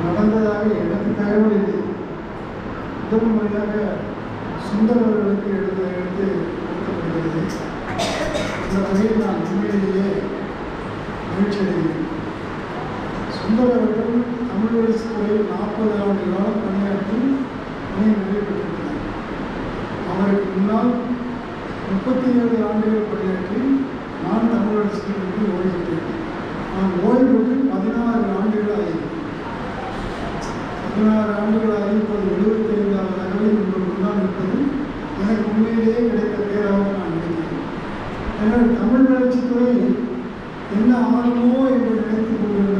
நடந்ததாக எனக்கு தகவல் இல்லை. முதல் முறையாக சுந்தர் அவர்களுக்கு எடுத்து கொடுக்கப்படுகிறது. இந்த வகையில் நான் உண்மையிலேயே மகிழ்ச்சி அடைகிறேன். சுந்தர் அவர்கள் தமிழ் வளர்ச்சித்துறையில் 40 ஆண்டு காலம் பணியாற்றி பணி நிறைவு பெற்றிருக்கிறார். அவருக்கு முன்னால் 37 ஆண்டுகள் பணியாற்றி நான் தமிழ் வளர்ச்சித்துறைக்கு ஓய்வு பெற்றேன். நான் ஓய்வு பெற்று 16 ஆண்டுகள் ஆகி 16 ஆண்டுகளாகி இப்போது 75வது அகவையில் உங்கள் முன்னால் இருப்பது எனக்கு உண்மையிலேயே கிடைத்த பேராக நான் நினைக்கிறேன். ஏன்னா தமிழ் வளர்ச்சித்துறை என்ன ஆகுமோ என்று நினைத்துக் கொண்டிருந்த